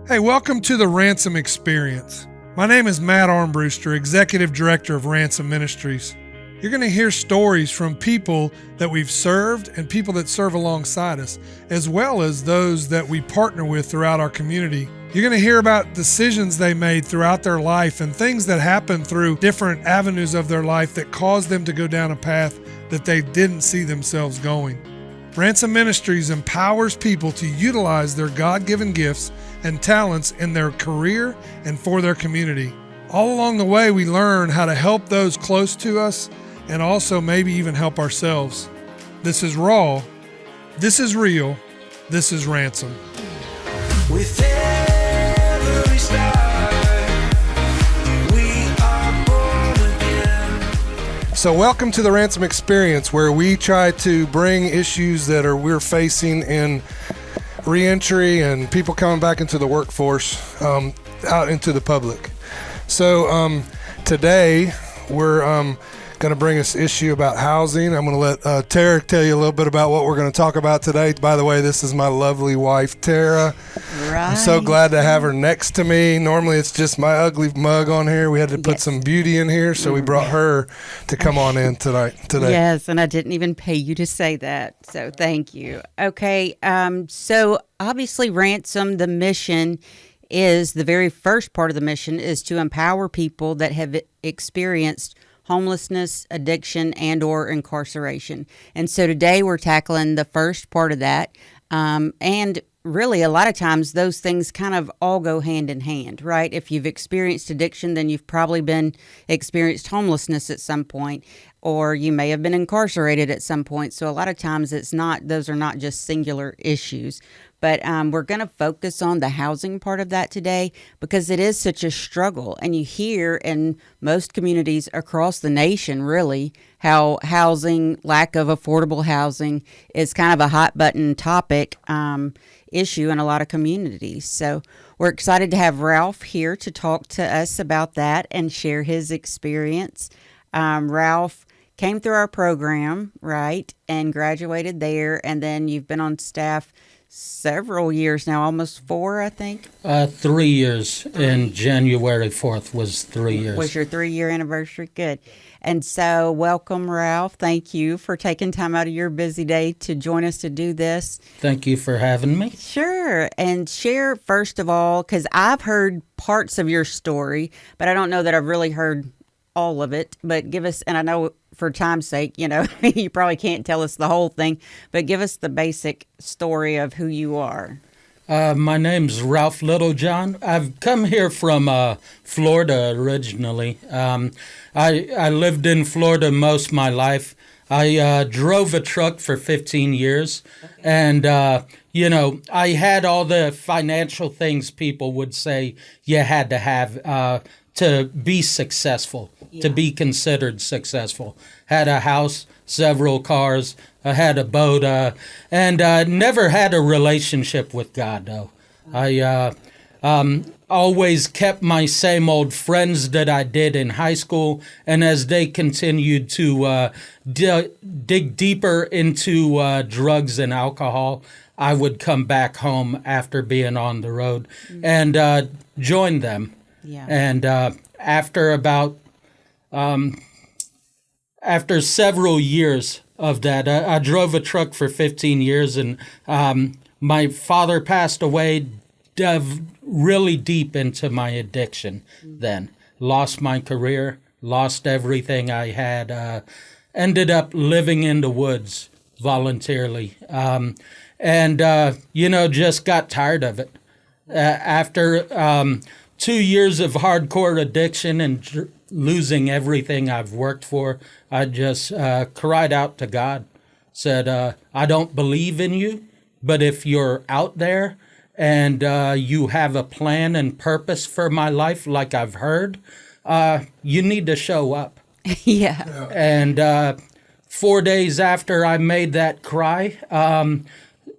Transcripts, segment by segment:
Hey, welcome to the Ransom Experience. My name is Matt Armbruster, Executive Director of Ransom Ministries. You're going to hear stories from people that we've served and people that serve alongside us, as well as those that we partner with throughout our community. You're going to hear about decisions they made throughout their life and things that happened through different avenues of their life that caused them to go down a path that they didn't see themselves going. Ransom Ministries empowers people to utilize their God-given gifts and talents in their career and for their community. All along the way, we learn how to help those close to us and also maybe even help ourselves. This is raw. This is real. This is Ransom. With every star, we are born again. So welcome to the Ransom Experience, where we try to bring issues that we're facing in reentry and people coming back into the workforce out into the public. So today we're going to bring us issue about housing. I'm going to let Tara tell you a little bit about what we're going to talk about today. By the way, this is my lovely wife, Tara. Right. I'm so glad to have her next to me. Normally it's just my ugly mug on here. We had to put some beauty in here, so we brought her to come on in today. Yes, and I didn't even pay you to say that, so thank you. Okay, so obviously Ransom, the mission is, the very first part of the mission is to empower people that have experienced homelessness, addiction, and or incarceration. And so today we're tackling the first part of that. And really, a lot of times those things kind of all go hand in hand, right? If you've experienced addiction, then you've probably experienced homelessness at some point, or you may have been incarcerated at some point. So a lot of times those are not just singular issues. But we're going to focus on the housing part of that today because it is such a struggle. And you hear in most communities across the nation, really, how housing, lack of affordable housing is kind of a hot button topic issue in a lot of communities. So we're excited to have Ralph here to talk to us about that and share his experience. Ralph came through our program, right, and graduated there. And then you've been on staff several years now, almost 4, I think. 3 years. In January 4th was 3 years. Was your 3-year anniversary? Good. And so welcome, Ralph. Thank you for taking time out of your busy day to join us to do this. Thank you for having me. Sure. And share, first of all, because I've heard parts of your story, but I don't know that I've really heard all of it. But give us, and I know for time's sake, you probably can't tell us the whole thing, but give us the basic story of who you are. My name's Ralph Littlejohn. I've come here from Florida originally. I lived in Florida most of my life. I drove a truck for 15 years, and I had all the financial things people would say you had to have to be successful, to be considered successful. Had a house, several cars, I had a boat, and never had a relationship with God, though. I always kept my same old friends that I did in high school, and as they continued to dig deeper into drugs and alcohol, I would come back home after being on the road and join them. Yeah. And after several years of that, I drove a truck for 15 years, and my father passed away, dove really deep into my addiction then. Lost my career, lost everything I had, ended up living in the woods voluntarily, and just got tired of it. After 2 years of hardcore addiction and losing everything I've worked for, I just cried out to God, said, I don't believe in you, but if you're out there and you have a plan and purpose for my life like I've heard, you need to show up. Yeah. And 4 days after I made that cry,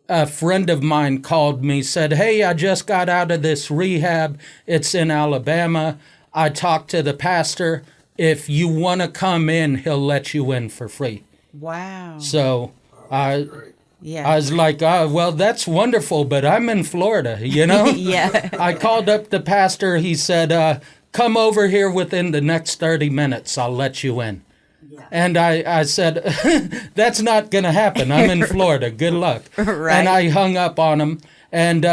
a friend of mine called me, said, hey, I just got out of this rehab. It's in Alabama. I talked to the pastor. If you want to come in, he'll let you in for free. Wow. So Yeah. I was like, oh, well, that's wonderful, but I'm in Florida, you know? Yeah. I called up the pastor. He said, come over here within the next 30 minutes. I'll let you in. Yeah. And I said, that's not going to happen. I'm in Florida. Good luck. Right. And I hung up on him. And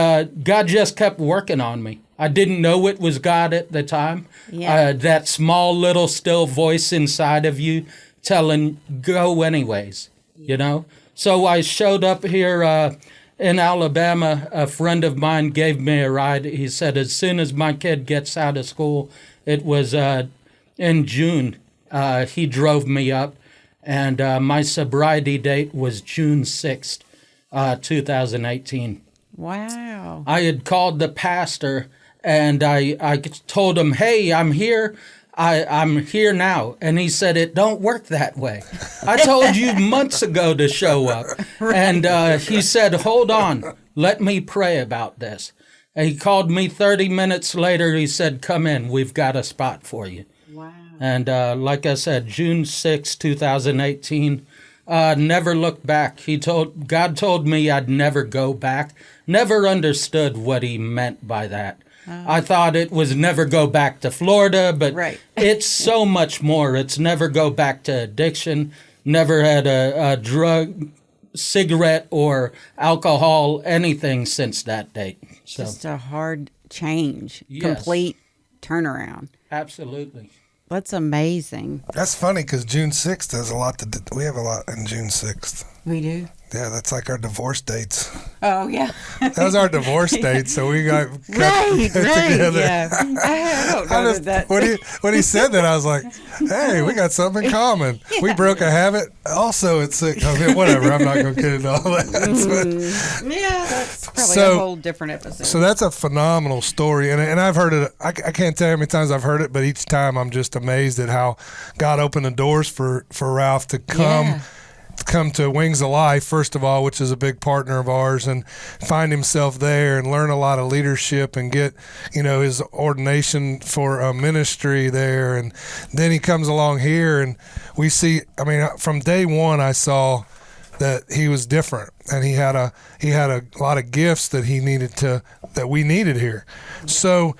God just kept working on me. I didn't know it was God at the time. Yeah. That small little still voice inside of you telling, go anyways, you know? So I showed up here in Alabama. A friend of mine gave me a ride. He said, as soon as my kid gets out of school, it was in June, he drove me up. And my sobriety date was June 6th, 2018. Wow. I had called the pastor and I told him, hey, I'm here. I'm here now. And he said, it don't work that way. I told you months ago to show up. Right. And he said, hold on, let me pray about this. And he called me 30 minutes later. He said, come in, we've got a spot for you. Wow. And like I said, June 6, 2018, never looked back. God told me I'd never go back. Never understood what he meant by that. I thought it was never go back to Florida, but right. It's so much more. It's never go back to addiction, never had a drug, cigarette, or alcohol, anything since that date. So, just a hard change, yes. Complete turnaround. Absolutely. That's amazing. That's funny because June 6th has a lot to do. We have a lot in June 6th. We do? Yeah, that's like our divorce dates. Oh, yeah. That was our divorce date, so we got right, together. Yeah. I don't know that. When he said that, I was like, hey, we got something in common. Yeah. We broke a habit also at 6. I mean, whatever, I'm not going to get into all that. Yeah, that's probably a whole different episode. So that's a phenomenal story, and I've heard it. I can't tell you how many times I've heard it, but each time I'm just amazed at how God opened the doors for Ralph to come. Yeah. Come to Wings of Life, first of all, which is a big partner of ours, and find himself there and learn a lot of leadership and get, his ordination for a ministry there. And then he comes along here and we see, from day one, I saw that he was different and he had a lot of gifts that we needed here. So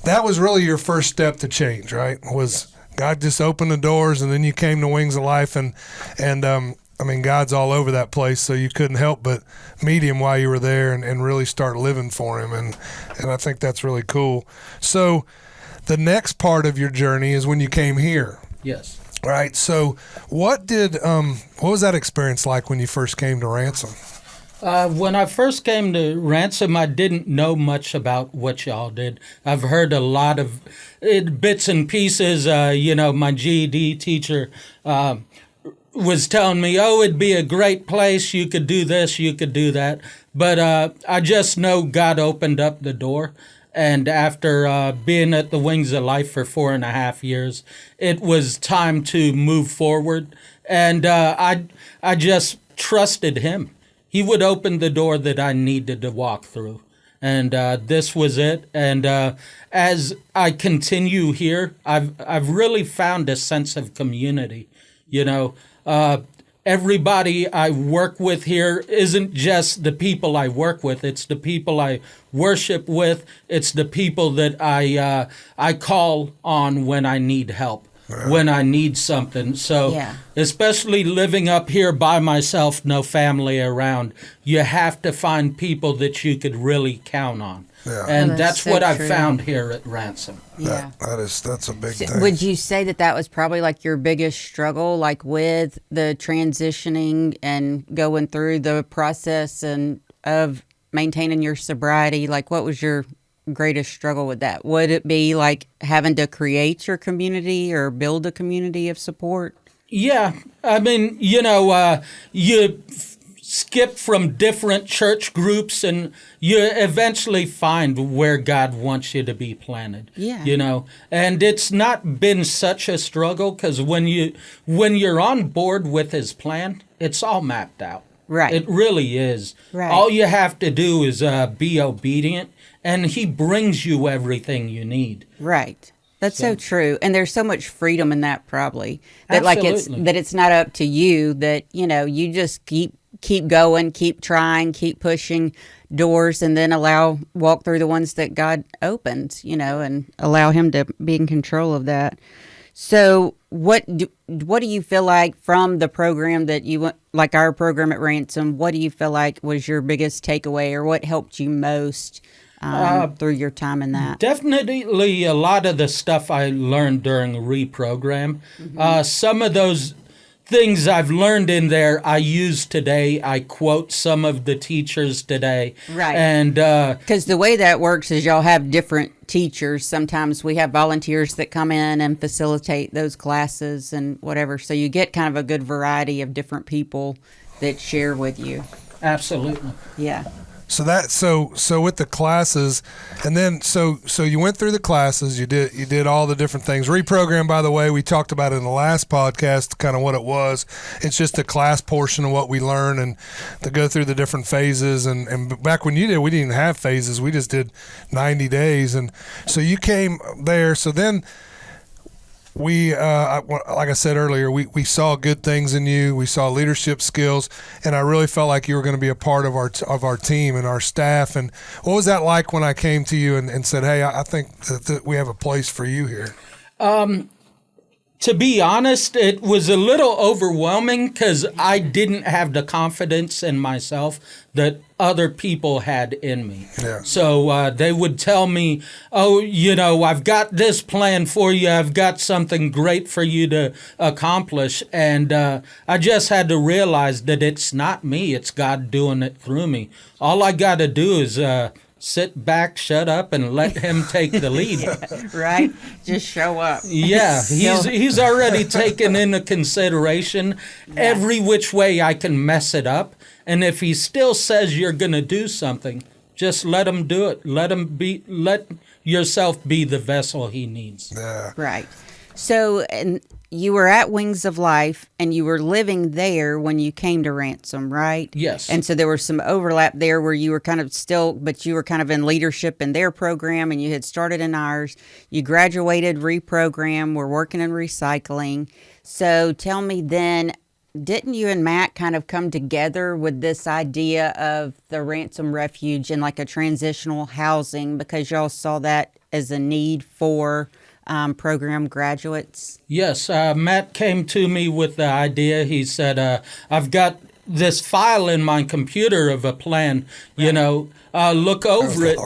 that was really your first step to change, right? Was God just opened the doors and then you came to Wings of Life and God's all over that place, so you couldn't help but meet him while you were there and really start living for him. And I think that's really cool. So the next part of your journey is when you came here. Yes. Right. So what was that experience like when you first came to Ransom? When I first came to Ransom, I didn't know much about what y'all did. I've heard a lot of bits and pieces. My GED teacher was telling me, it'd be a great place. You could do this, you could do that. But I just know God opened up the door. And after being at the Wings of Life for 4.5 years, it was time to move forward. And I just trusted him. He would open the door that I needed to walk through. And this was it. And as I continue here, I've really found a sense of community. Everybody I work with here isn't just the people I work with. It's the people I worship with. It's the people that I call on when I need help, when I need something. So especially living up here by myself, no family around, you have to find people that you could really count on. Yeah. And that's so what I've found here at Ransom. Yeah. That's a big thing. Would you say that was probably like your biggest struggle, like with the transitioning and going through the process and of maintaining your sobriety? Like, what was your greatest struggle with that? Would it be like having to create your community or build a community of support? Yeah. You skip from different church groups and you eventually find where God wants you to be planted. Yeah. And it's not been such a struggle because when you're on board with his plan, it's all mapped out. Right. It really is. Right. All you have to do is be obedient and he brings you everything you need. Right. That's so true. And there's so much freedom in that probably. That Absolutely. It's not up to you, that, you just keep keep going, keep trying, keep pushing doors, and then walk through the ones that God opens, and allow Him to be in control of that. So what do you feel like from the program that you went, like our program at Ransom, what do you feel like was your biggest takeaway, or what helped you most through your time in that? Definitely a lot of the stuff I learned during reprogram. Some of those things I've learned in there I use today. I quote some of the teachers today. Right. And because the way that works is y'all have different teachers. Sometimes we have volunteers that come in and facilitate those classes and whatever. So you get kind of a good variety of different people that share with you. absolutely. Yeah. So with the classes, and then so you went through the classes, you did all the different things. Reprogram, by the way, we talked about it in the last podcast, kind of what it was. It's just a class portion of what we learn and to go through the different phases. And back when you did, we didn't have phases. We just did 90 days. And so you came there. So then we, like I said earlier, we saw good things in you. We saw leadership skills, and I really felt like you were going to be a part of our team and our staff. And what was that like when I came to you and said, "Hey, I think that we have a place for you here"? To be honest, it was a little overwhelming because I didn't have the confidence in myself that other people had in me. Yeah. So they would tell me, "Oh, I've got this plan for you. I've got something great for you to accomplish." And I just had to realize that it's not me. It's God doing it through me. All I got to do is sit back, shut up, and let Him take the lead. Right? Just show up. Yeah, he's already taken into consideration every which way I can mess it up. And if He still says you're going to do something, just let Him do it. Let yourself be the vessel He needs. Yeah. Right. So, and you were at Wings of Life, and you were living there when you came to Ransom, right? Yes. And so there was some overlap there where you were kind of but you were kind of in leadership in their program, and you had started in ours. You graduated, reprogram, were working in recycling. So tell me then, didn't you and Matt kind of come together with this idea of the Ransom Refuge and like a transitional housing because y'all saw that as a need for program graduates? Yes, Matt came to me with the idea. He said, I've got this file in my computer of a plan, look over it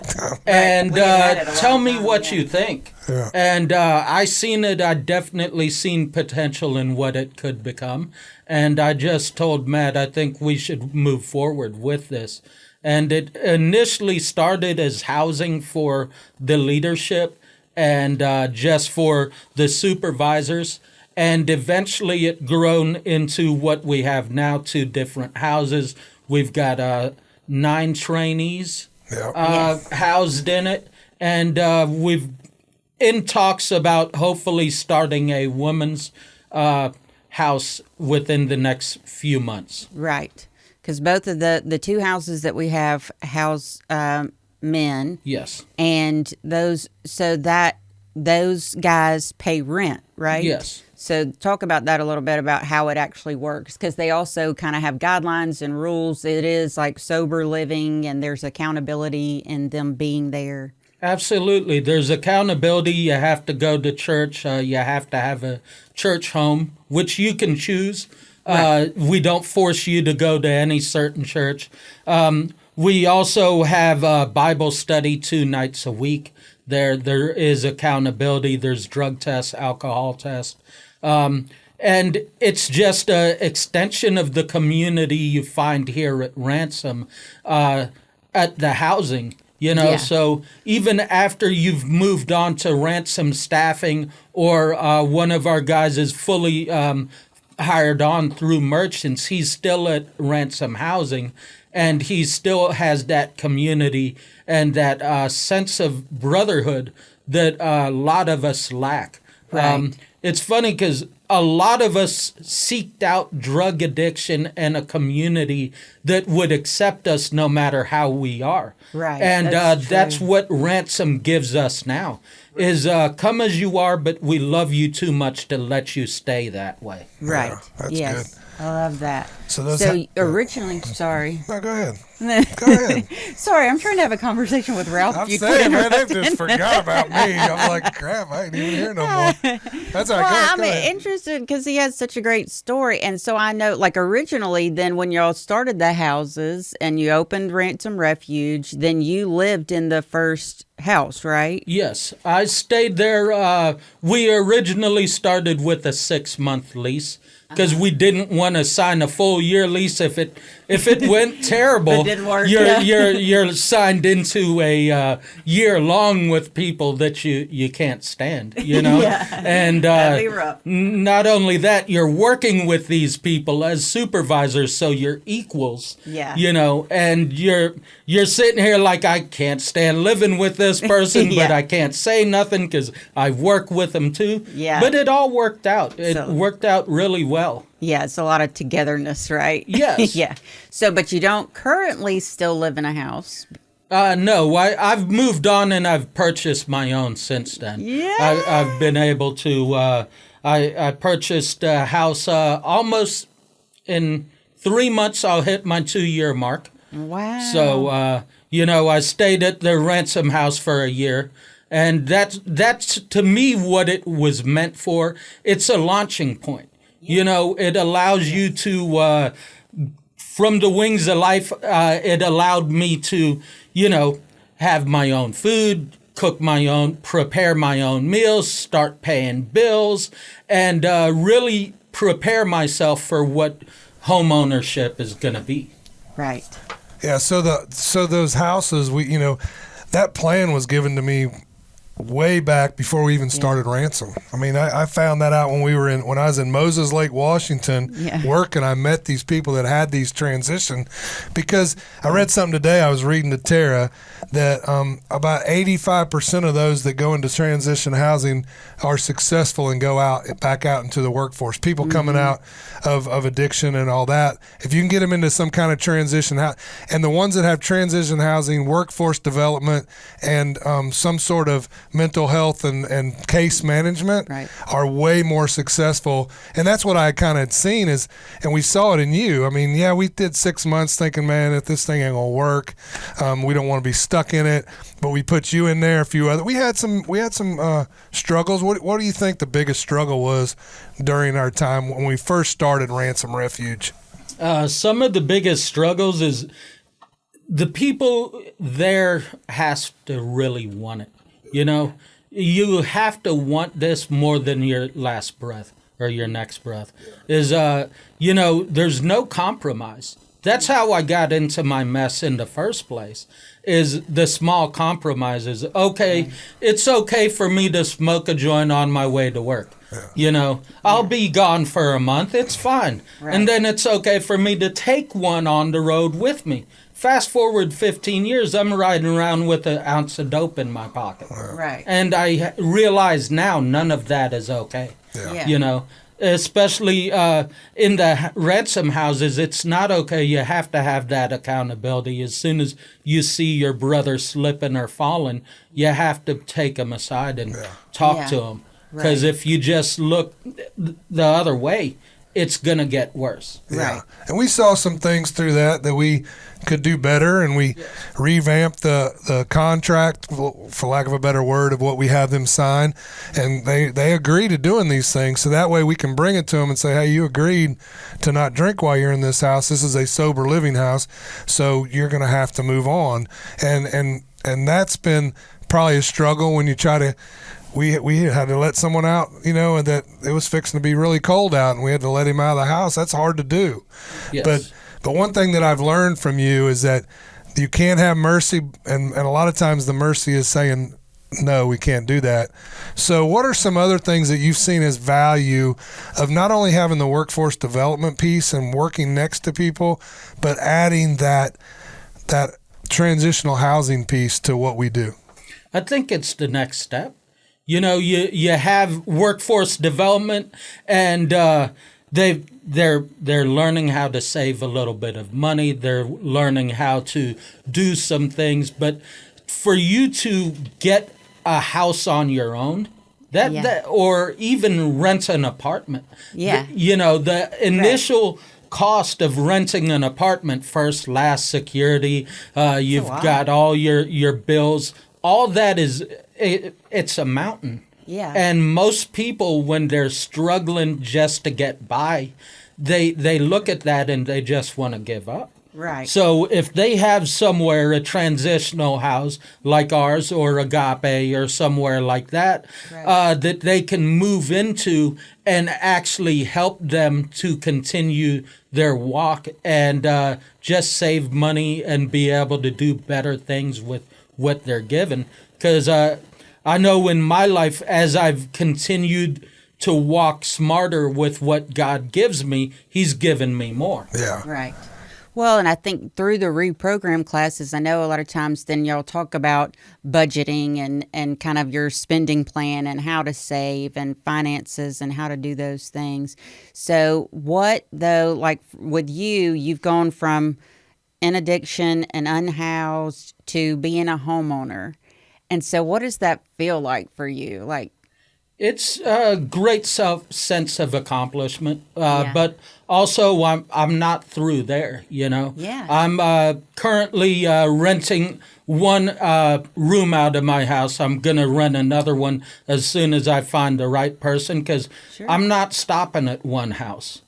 and tell me what you think. Yeah. And I seen it. I definitely seen potential in what it could become. And I just told Matt, I think we should move forward with this. And it initially started as housing for the leadership and just for the supervisors. And eventually it grown into what we have now, 2 different houses. We've got 9 trainees housed in it. And we've in talks about hopefully starting a women's house within the next few months. Right. Because both of the 2 houses that we have house men. Yes. And those guys pay rent, right? Yes. So talk about that a little bit, about how it actually works, because they also kind of have guidelines and rules. It is like sober living, and there's accountability in them being there. Absolutely. There's accountability. You have to go to church. You have to have a church home, which you can choose. Right. We don't force you to go to any certain church. We also have Bible study 2 nights a week. There is accountability. There's drug tests, alcohol tests. And it's just an extension of the community you find here at Ransom at the housing. So even after you've moved on to Ransom staffing, or one of our guys is fully hired on through merchants, he's still at Ransom housing, and he still has that community and that sense of brotherhood that a lot of us lack. Right. It's funny because a lot of us seeked out drug addiction and a community that would accept us no matter how we are. Right, And that's that's true. what Ransom gives us now, is come as you are, but we love you too much to let you stay that way. Right. Yeah, that's Yes. I love that. So those Originally, sorry. No, go ahead. Go ahead. Sorry, I'm trying to have a conversation with Ralph. I'm You saying, quit man, they interrupting. just forgot about me. I'm like, crap, I ain't even here no more. That's all right. Well, Go I'm ahead. interested because he has such a great story. And so I know, like, originally, then when y'all started the houses and you opened Ransom Refuge, then you lived in the first house, right? Yes, I stayed there. We originally started with a 6-month lease because we didn't want to sign a full year lease if it went terrible. It didn't work, You're yeah. you're signed into a year long with people that you can't stand. You know, Yeah. and That'd be rough. not only that, you're working with these people as supervisors, so you're equals. Yeah. You know, and you're sitting here like, I can't stand living with this person, but Yeah. I can't say nothing because I work with them too. Yeah. But it all worked out. It So- worked out really well. Yeah, it's a lot of togetherness, right? Yes. Yeah. So, but you don't currently still live in a house. No, I've moved on and I've purchased my own since then. Yeah. I've been able to. I purchased a house almost in 3 months. I'll hit my 2-year mark. Wow. So I stayed at the Ransom house for a year, and that's to me what it was meant for. It's a launching point. You know, it allows you to. From the wings of life, it allowed me to, have my own food, prepare my own meals, start paying bills, and really prepare myself for what home ownership is going to be. Right. Yeah, so those houses, that plan was given to me way back before we even started Ransom. I mean, I found that out when I was in Moses Lake, Washington, Yeah. working. I met these people that had these transition, because I read something today. I was reading to Tara that about 85% of those that go into transition housing are successful and go back out into the workforce. People coming out of addiction and all that. If you can get them into some kind of transition house, and the ones that have transition housing, workforce development, and some sort of mental health and case management, Right. are way more successful. And that's what I kind of seen and we saw it in you. I mean, yeah, we did 6 months thinking, man, if this thing ain't gonna work, we don't want to be stuck in it. But we put you in there, a few other. We had some struggles. What do you think the biggest struggle was during our time when we first started Ransom Refuge? Some of the biggest struggles is the people there has to really want it. You have to want this more than your last breath or your next breath. There's no compromise. That's how I got into my mess in the first place, is the small compromises. Okay, it's okay for me to smoke a joint on my way to work. I'll be gone for a month. It's fine. Right. And then it's okay for me to take one on the road with me. Fast forward 15 years, I'm riding around with an ounce of dope in my pocket. Right. And I realize now none of that is okay. Yeah. Especially in the Ransom houses, it's not okay. You have to have that accountability. As soon as you see your brother slipping or falling, you have to take him aside and talk Yeah. to him. Because Right. if you just look the other way, it's going to get worse. Yeah. And we saw some things through that we could do better, and we revamped the contract, for lack of a better word, of what we have them sign, and they agree to doing these things, so that way we can bring it to them and say, hey, you agreed to not drink while you're in this house. This is a sober living house, so you're going to have to move on. And that's been probably a struggle when you try to. We had to let someone out, and that it was fixing to be really cold out, and we had to let him out of the house. That's hard to do. Yes. But one thing that I've learned from you is that you can't have mercy, and a lot of times the mercy is saying, no, we can't do that. So what are some other things that you've seen as value of not only having the workforce development piece and working next to people, but adding that transitional housing piece to what we do? I think it's the next step. You have workforce development, and they're learning how to save a little bit of money. They're learning how to do some things. But for you to get a house on your own, that or even rent an apartment, the initial cost of renting an apartment, first, last, security, you've got all your bills, all that it's a mountain. Yeah. And most people, when they're struggling just to get by, they look at that and they just want to give up. Right. So if they have somewhere a transitional house like ours or Agape or somewhere like that, that they can move into and actually help them to continue their walk and just save money and be able to do better things with what they're given. Because I know in my life, as I've continued to walk smarter with what God gives me, He's given me more. Yeah. Right. Well, and I think through the reprogram classes, I know a lot of times then y'all talk about budgeting and kind of your spending plan and how to save and finances and how to do those things. So what, though, like with you've gone from in addiction and unhoused to being a homeowner. And so what does that feel like for you? Like, it's a great sense of accomplishment, but also I'm not through there, Yeah. I'm currently renting one room out of my house. I'm going to rent another one as soon as I find the right person, because I'm not stopping at one house,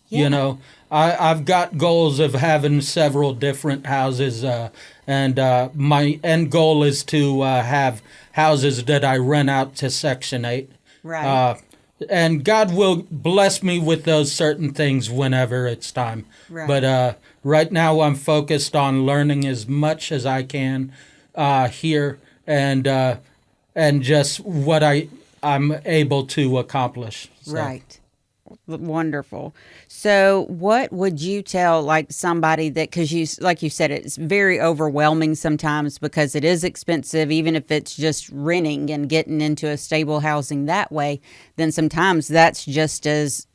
I've got goals of having several different houses, and my end goal is to have houses that I rent out to Section 8. Right. And God will bless me with those certain things whenever it's time. Right. But right now I'm focused on learning as much as I can here and just what I'm able to accomplish. So. Right. Wonderful. So what would you tell like somebody that, because like you said, it's very overwhelming sometimes because it is expensive, even if it's just renting and getting into a stable housing that way, then sometimes that's just as,